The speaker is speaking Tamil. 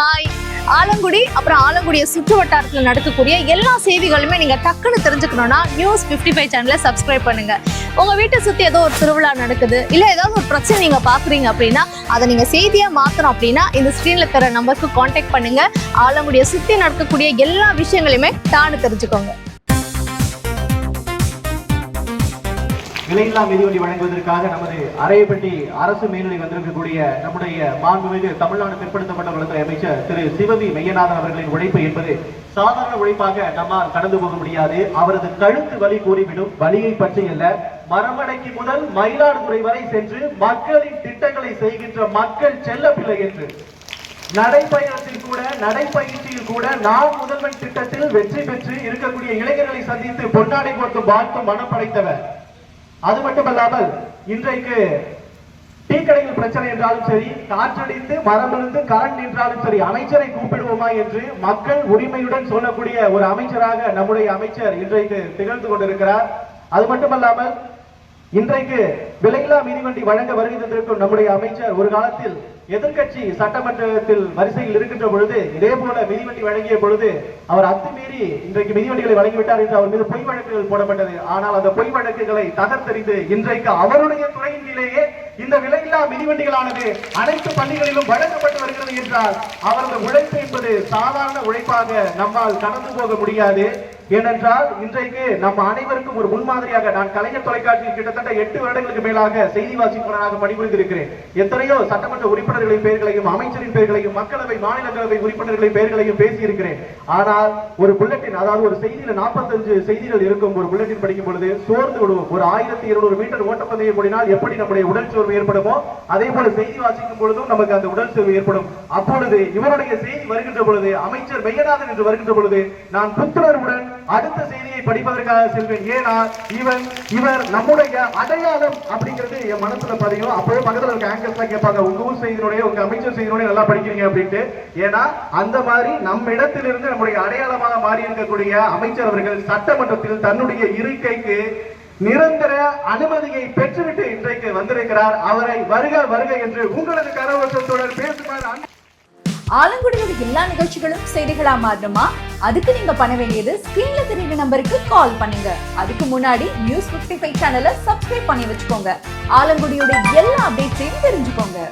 ஹாய். ஆலங்குடி அப்புறம் ஆலங்குடியை சுற்று வட்டாரத்தில் நடக்கக்கூடிய எல்லா செய்திகளுமே நீங்க டக்குன்னு தெரிஞ்சுக்கணும்னா நியூஸ் 55 சேனலை சப்ஸ்கிரைப் பண்ணுங்க. உங்க வீட்டை சுத்தி ஏதோ ஒரு திருவிழா நடக்குது, இல்ல ஏதாவது ஒரு பிரச்சனை நீங்க பாக்குறீங்க அப்படின்னா அதை நீங்க செய்தியா மாத்தணும் அப்படின்னா இந்த ஸ்கிரீன்ல தர நம்பருக்கு கான்டாக்ட் பண்ணுங்க. ஆலங்குடியை சுத்தி நடக்கக்கூடிய எல்லா விஷயங்களையுமே டான்னு தெரிஞ்சுக்கோங்க. விலையில்லா மிதிவண்டி வழங்குவதற்காக நமது அரையப்பட்டி அரசு மேல்நிலை வந்திருக்கக்கூடிய நம்முடைய மாண்புமிகு தமிழ்நாடு பிற்படுத்தப்பட்ட நலத்துறை அமைச்சர் திரு சிவவி மெய்யநாதன் அவர்களின் உழைப்பு என்பது சாதாரண உழைப்பாக நம்மால் கடந்து போக முடியாது. அவரது கழுத்து வலி கூறிவிடும். வலியை பற்றி அல்ல, மரமடைக்கு முதல் மயிலாடுதுறை வரை சென்று மக்களின் திட்டங்களை செய்கின்ற மக்கள் செல்ல பிள்ளை என்று நடைப்பயணத்தில் கூட நடைப்பயிற்சியில் கூட நான் முதல்வன் திட்டத்தில் வெற்றி பெற்று இருக்கக்கூடிய இளைஞர்களை சந்தித்து பொன்னாடை போட்டு வாழ்த்தும் மனம் படைத்தவர். அது மட்டுமல்லாமல் இன்றைக்கு டீ கடையில் பிரச்சனை என்றாலும் சரி, காற்றடித்து மரமிருந்து கரண்ட் நின்றாலும் சரி, அமைச்சரை கூப்பிடுவோமா என்று மக்கள் உரிமையுடன் சொல்லக்கூடிய ஒரு அமைச்சராக நம்முடைய அமைச்சர் இன்றைக்கு திகழ்ந்து கொண்டிருக்கிறார். அது மட்டுமல்லாமல் இன்றைக்கு விலையில்லா மிதிவண்டி வழங்க வருகை தந்திருக்கும் நம்முடைய அமைச்சர் ஒரு காலத்தில் எதிர்கட்சி சட்டமன்றத்தில் வரிசையில் இருக்கின்ற பொழுது இதே போல மிதிவண்டி வழங்கிய பொழுது அவர் அத்துமீறி இன்றைக்கு மிதிவண்டிகளை வழங்கிவிட்டார் என்று அவர் மீது பொய் வழக்குகள் போடப்பட்டது. ஆனால் அந்த பொய் வழக்குகளை தகர்த்தெறிந்து இன்றைக்கு அவருடைய துறையிலேயே இந்த விலையில்லா மிதிவண்டிகளானது அனைத்து பள்ளிகளிலும் வழங்கப்பட்டு வருகிறது என்றால் அவரது உழைப்பு என்பது சாதாரண உழைப்பாக நம்மால் கடந்து போக முடியாது. ஏனென்றால் இன்றைக்கு நம்ம அனைவருக்கும் ஒரு முன்மாதிரியாக நான் கலைஞர் தொலைக்காட்சியில் கிட்டத்தட்ட 8 வருடங்களுக்கு மேலாக செய்தி வாசிப்பாளராக பணிபுரிந்திருக்கிறேன். எத்தனையோ சட்டமன்ற உறுப்பினர்களின் பெயர்களையும் அமைச்சரின் பெயர்களையும் மக்களவை மாநிலங்களவை உறுப்பினர்களின் பெயர்களையும் பேசியிருக்கிறேன். ஆனால் ஒரு புல்லட்டின், அதாவது ஒரு செய்தியில 45 செய்திகள் இருக்கும் ஒரு புல்லட்டின் படிக்கும் பொழுது சோர்ந்து விடுவோம். ஒரு 1200 மீட்டர் ஓட்டப்பந்தயம் ஓடினால் எப்படி நம்முடைய உடல் சோர்வு ஏற்படுமோ அதே போல செய்தி வாசிக்கும் பொழுதும் நமக்கு அந்த உடல் சோர்வு ஏற்படும். அப்பொழுது இவருடைய செய்தி வருகின்ற பொழுது, அமைச்சர் மெய்யநாதன் என்று வருகின்ற பொழுது நான் புத்துணர்வுடன் அடுத்த செய்தியை படிப்பதற்காக செல்வேன். ஏன்னா இவர் நம்முடைய அடையாளம் அப்படிங்கிறது என் மனசுல பதியும். அப்பவே பக்கத்துல இருக்க ஆங்கர்ஸ்லாம் கேட்பாங்க, உங்க ஊர் செய்தியோட உங்க அமைச்சர் செய்தியோட நல்லா படிக்கிறீங்க அப்படின்ட்டு. ஏன்னா அந்த மாதிரி நம்ம இடத்திலிருந்து நம்முடைய அடையாளமாக மாறி இருக்கக்கூடிய அமைச்சர் அவர்கள் சட்டமன்றத்தில் தன்னுடைய இருக்கைக்கு நிரந்தர அனுமதியை பெற்றுவிட்டு இன்றைக்கு வந்திருக்கிறார். அவரை வருக வருக என்று உங்களது கரவசத்துடன் பேசுமாறு. ஆலங்குடியோட எல்லா நிகழ்ச்சிகளும் செய்திகளா மாறணுமா? அதுக்கு நீங்க பண்ண வேண்டியது ஸ்கிரீன்ல தெரியுற நம்பருக்கு கால் பண்ணுங்க. அதுக்கு முன்னாடி நியூஸ் 55 சேனலை சப்ஸ்கிரைப் பண்ணி வச்சுக்கோங்க. ஆலங்குடியோட எல்லா அப்டேட்ஸையும் தெரிஞ்சுக்கோங்க.